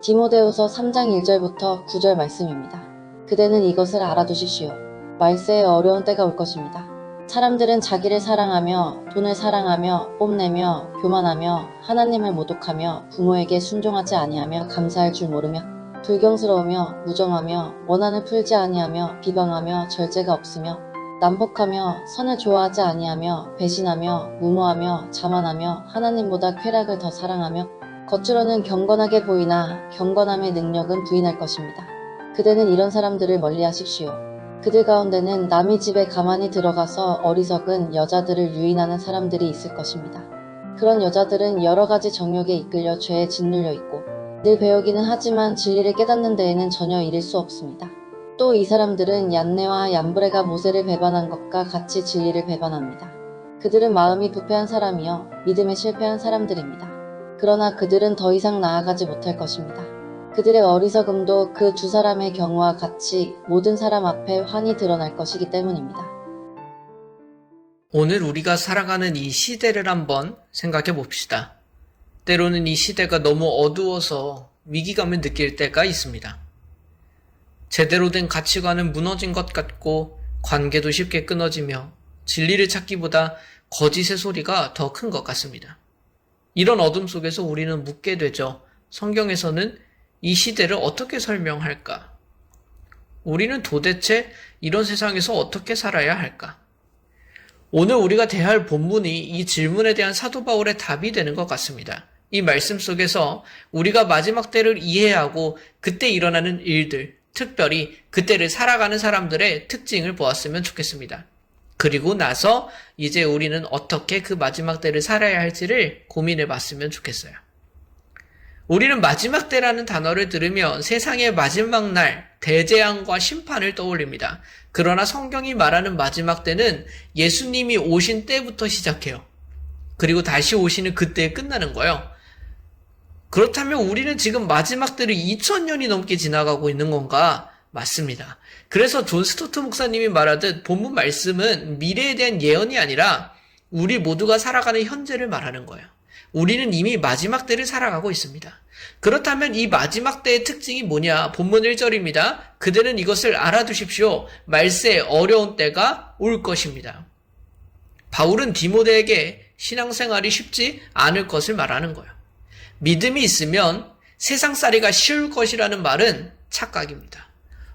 디모데후서 3장 1절부터 9절 말씀입니다. 그대는 이것을 알아두십시오. 말세에 어려운 때가 올 것입니다. 사람들은 자기를 사랑하며 돈을 사랑하며 뽐내며 교만하며 하나님을 모독하며 부모에게 순종하지 아니하며 감사할 줄 모르며 불경스러우며 무정하며 원한을 풀지 아니하며 비방하며 절제가 없으며 난폭하며 선을 좋아하지 아니하며 배신하며 무모하며 자만하며 하나님보다 쾌락을 더 사랑하며 겉으로는 경건하게 보이나 경건함의 능력은 부인할 것입니다. 그대는 이런 사람들을 멀리하십시오. 그들 가운데는 남의 집에 가만히 들어가서 어리석은 여자들을 유인하는 사람들이 있을 것입니다. 그런 여자들은 여러 가지 정욕에 이끌려 죄에 짓눌려 있고 늘 배우기는 하지만 진리를 깨닫는 데에는 전혀 이를 수 없습니다. 또 이 사람들은 얀네와 얀브레가 모세를 배반한 것과 같이 진리를 배반합니다. 그들은 마음이 부패한 사람이요 믿음에 실패한 사람들입니다. 그러나 그들은 더 이상 나아가지 못할 것입니다. 그들의 어리석음도 그 두 사람의 경우와 같이 모든 사람 앞에 환히 드러날 것이기 때문입니다. 오늘 우리가 살아가는 이 시대를 한번 생각해 봅시다. 때로는 이 시대가 너무 어두워서 위기감을 느낄 때가 있습니다. 제대로 된 가치관은 무너진 것 같고 관계도 쉽게 끊어지며 진리를 찾기보다 거짓의 소리가 더 큰 것 같습니다. 이런 어둠 속에서 우리는 묻게 되죠. 성경에서는 이 시대를 어떻게 설명할까? 우리는 도대체 이런 세상에서 어떻게 살아야 할까? 오늘 우리가 대할 본문이 이 질문에 대한 사도 바울의 답이 되는 것 같습니다. 이 말씀 속에서 우리가 마지막 때를 이해하고 그때 일어나는 일들, 특별히 그때를 살아가는 사람들의 특징을 보았으면 좋겠습니다. 그리고 나서 이제 우리는 어떻게 그 마지막 때를 살아야 할지를 고민해 봤으면 좋겠어요. 우리는 마지막 때라는 단어를 들으면 세상의 마지막 날, 대재앙과 심판을 떠올립니다. 그러나 성경이 말하는 마지막 때는 예수님이 오신 때부터 시작해요. 그리고 다시 오시는 그때에 끝나는 거예요. 그렇다면 우리는 지금 마지막 때를 2000년이 넘게 지나가고 있는 건가? 맞습니다. 그래서 존 스토트 목사님이 말하듯 본문 말씀은 미래에 대한 예언이 아니라 우리 모두가 살아가는 현재를 말하는 거예요. 우리는 이미 마지막 때를 살아가고 있습니다. 그렇다면 이 마지막 때의 특징이 뭐냐? 본문 1절입니다. 그대는 이것을 알아두십시오. 말세에 어려운 때가 올 것입니다. 바울은 디모데에게 신앙생활이 쉽지 않을 것을 말하는 거예요. 믿음이 있으면 세상살이가 쉬울 것이라는 말은 착각입니다.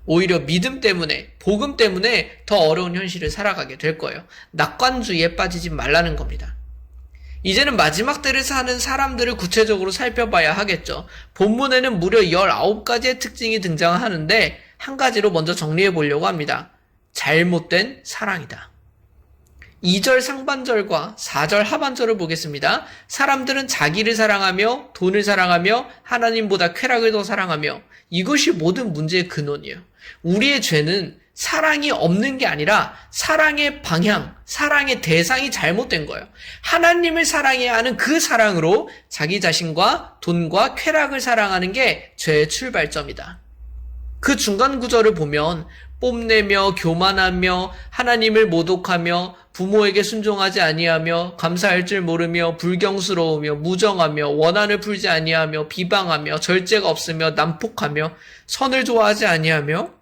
오히려 믿음 때문에, 복음 때문에 더 어려운 현실을 살아가게 될 거예요. 낙관주의에 빠지지 말라는 겁니다. 이제는 마지막 때를 사는 사람들을 구체적으로 살펴봐야 하겠죠. 본문에는 무려 19가지의 특징이 등장하는데 한 가지로 먼저 정리해 보려고 합니다. 잘못된 사랑이다. 2절 상반절과 4절 하반절을 보겠습니다. 사람들은 자기를 사랑하며 돈을 사랑하며 하나님보다 쾌락을 더 사랑하며 이것이 모든 문제의 근원이에요. 우리의 죄는 사랑이 없는 게 아니라 사랑의 방향, 사랑의 대상이 잘못된 거예요. 하나님을 사랑해야 하는 그 사랑으로 자기 자신과 돈과 쾌락을 사랑하는 게 죄의 출발점이다. 그 중간 구절을 보면 뽐내며 교만하며 하나님을 모독하며 부모에게 순종하지 아니하며 감사할 줄 모르며 불경스러우며 무정하며 원한을 풀지 아니하며 비방하며 절제가 없으며 난폭하며 선을 좋아하지 아니하며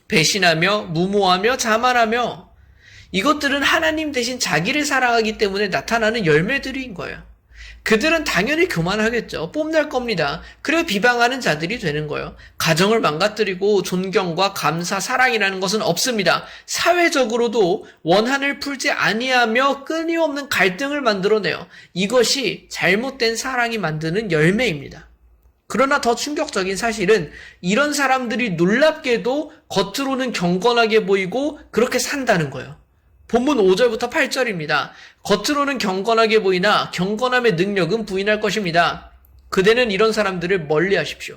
배신하며 무모하며 자만하며 이것들은 하나님 대신 자기를 사랑하기 때문에 나타나는 열매들인 거예요. 그들은 당연히 교만하겠죠. 뽐낼 겁니다. 그래 비방하는 자들이 되는 거예요. 가정을 망가뜨리고 존경과 감사, 사랑이라는 것은 없습니다. 사회적으로도 원한을 풀지 아니하며 끊임없는 갈등을 만들어내요. 이것이 잘못된 사랑이 만드는 열매입니다. 그러나 더 충격적인 사실은 이런 사람들이 놀랍게도 겉으로는 경건하게 보이고 그렇게 산다는 거예요. 본문 5절부터 8절입니다. 겉으로는 경건하게 보이나 경건함의 능력은 부인할 것입니다. 그대는 이런 사람들을 멀리하십시오.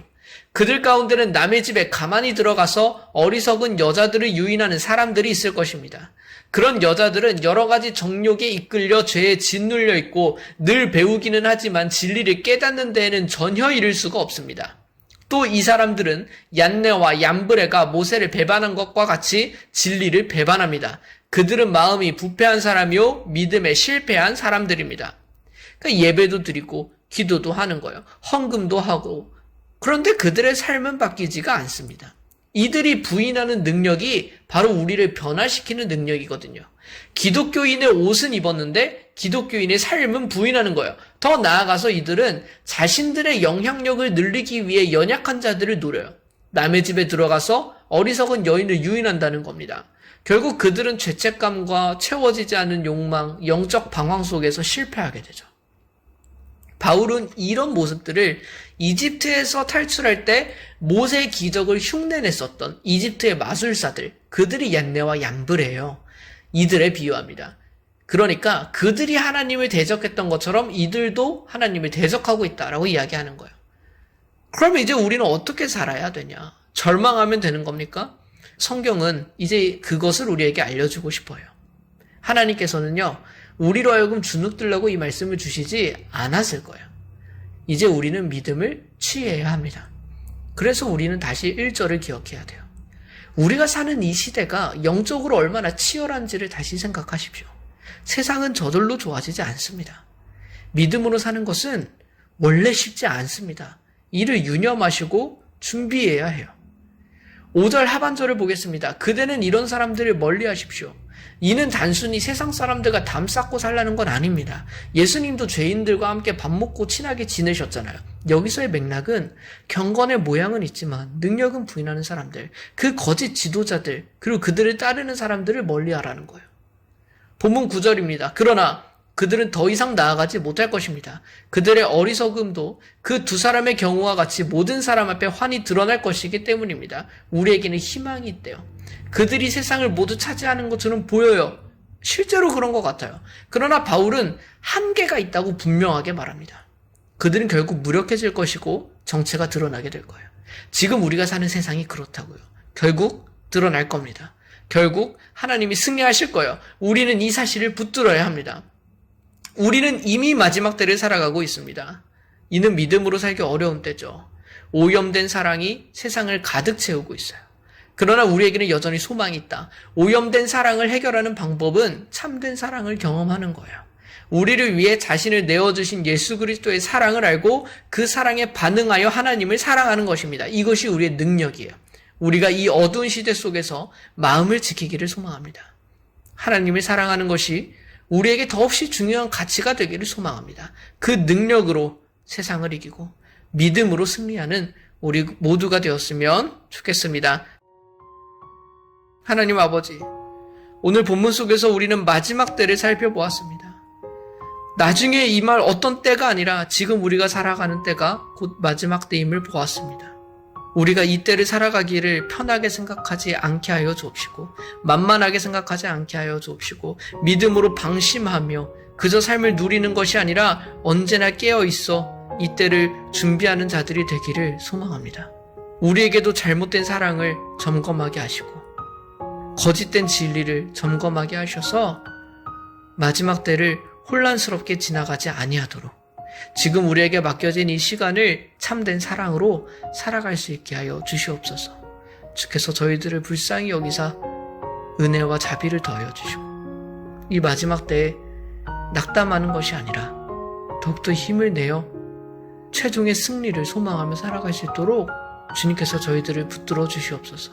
그들 가운데는 남의 집에 가만히 들어가서 어리석은 여자들을 유인하는 사람들이 있을 것입니다. 그런 여자들은 여러 가지 정욕에 이끌려 죄에 짓눌려 있고 늘 배우기는 하지만 진리를 깨닫는 데에는 전혀 이를 수가 없습니다. 또 이 사람들은 얀네와 얀브레가 모세를 배반한 것과 같이 진리를 배반합니다. 그들은 마음이 부패한 사람이요 믿음에 실패한 사람들입니다. 그러니까 예배도 드리고 기도도 하는 거예요. 헌금도 하고 그런데 그들의 삶은 바뀌지가 않습니다. 이들이 부인하는 능력이 바로 우리를 변화시키는 능력이거든요. 기독교인의 옷은 입었는데 기독교인의 삶은 부인하는 거예요. 더 나아가서 이들은 자신들의 영향력을 늘리기 위해 연약한 자들을 노려요. 남의 집에 들어가서 어리석은 여인을 유인한다는 겁니다. 결국 그들은 죄책감과 채워지지 않은 욕망, 영적 방황 속에서 실패하게 되죠. 바울은 이런 모습들을 이집트에서 탈출할 때 모세의 기적을 흉내냈었던 이집트의 마술사들, 그들이 얀네와 얌브레예요. 이들에 비유합니다. 그러니까 그들이 하나님을 대적했던 것처럼 이들도 하나님을 대적하고 있다라고 이야기하는 거예요. 그러면 이제 우리는 어떻게 살아야 되냐? 절망하면 되는 겁니까? 성경은 이제 그것을 우리에게 알려주고 싶어요. 하나님께서는요, 우리로 하여금 주눅들라고 이 말씀을 주시지 않았을 거예요. 이제 우리는 믿음을 취해야 합니다. 그래서 우리는 다시 1절을 기억해야 돼요. 우리가 사는 이 시대가 영적으로 얼마나 치열한지를 다시 생각하십시오. 세상은 저절로 좋아지지 않습니다. 믿음으로 사는 것은 원래 쉽지 않습니다. 이를 유념하시고 준비해야 해요. 5절 하반절을 보겠습니다. 그대는 이런 사람들을 멀리하십시오. 이는 단순히 세상 사람들과 담 쌓고 살라는 건 아닙니다. 예수님도 죄인들과 함께 밥 먹고 친하게 지내셨잖아요. 여기서의 맥락은 경건의 모양은 있지만 능력은 부인하는 사람들, 그 거짓 지도자들, 그리고 그들을 따르는 사람들을 멀리하라는 거예요. 본문 9절입니다. 그러나 그들은 더 이상 나아가지 못할 것입니다. 그들의 어리석음도 그 두 사람의 경우와 같이 모든 사람 앞에 환히 드러날 것이기 때문입니다. 우리에게는 희망이 있대요. 그들이 세상을 모두 차지하는 것처럼 보여요. 실제로 그런 것 같아요. 그러나 바울은 한계가 있다고 분명하게 말합니다. 그들은 결국 무력해질 것이고 정체가 드러나게 될 거예요. 지금 우리가 사는 세상이 그렇다고요. 결국 드러날 겁니다. 결국 하나님이 승리하실 거예요. 우리는 이 사실을 붙들어야 합니다. 우리는 이미 마지막 때를 살아가고 있습니다. 이는 믿음으로 살기 어려운 때죠. 오염된 사랑이 세상을 가득 채우고 있어요. 그러나 우리에게는 여전히 소망이 있다. 오염된 사랑을 해결하는 방법은 참된 사랑을 경험하는 거예요. 우리를 위해 자신을 내어주신 예수 그리스도의 사랑을 알고 그 사랑에 반응하여 하나님을 사랑하는 것입니다. 이것이 우리의 능력이에요. 우리가 이 어두운 시대 속에서 마음을 지키기를 소망합니다. 하나님을 사랑하는 것이 우리에게 더없이 중요한 가치가 되기를 소망합니다. 그 능력으로 세상을 이기고 믿음으로 승리하는 우리 모두가 되었으면 좋겠습니다. 하나님 아버지, 오늘 본문 속에서 우리는 마지막 때를 살펴보았습니다. 나중에 임할 어떤 때가 아니라 지금 우리가 살아가는 때가 곧 마지막 때임을 보았습니다. 우리가 이 때를 살아가기를 편하게 생각하지 않게 하여 주옵시고 만만하게 생각하지 않게 하여 주옵시고 믿음으로 방심하며 그저 삶을 누리는 것이 아니라 언제나 깨어있어 이 때를 준비하는 자들이 되기를 소망합니다. 우리에게도 잘못된 사랑을 점검하게 하시고 거짓된 진리를 점검하게 하셔서 마지막 때를 혼란스럽게 지나가지 아니하도록 지금 우리에게 맡겨진 이 시간을 참된 사랑으로 살아갈 수 있게 하여 주시옵소서. 주께서 저희들을 불쌍히 여기사 은혜와 자비를 더하여 주시고 이 마지막 때에 낙담하는 것이 아니라 더욱더 힘을 내어 최종의 승리를 소망하며 살아갈 수 있도록 주님께서 저희들을 붙들어 주시옵소서.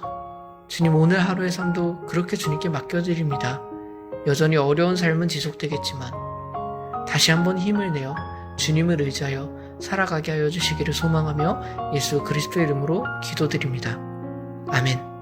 주님, 오늘 하루의 삶도 그렇게 주님께 맡겨드립니다. 여전히 어려운 삶은 지속되겠지만 다시 한번 힘을 내어 주님을 의지하여 살아가게 하여 주시기를 소망하며 예수 그리스도의 이름으로 기도드립니다. 아멘.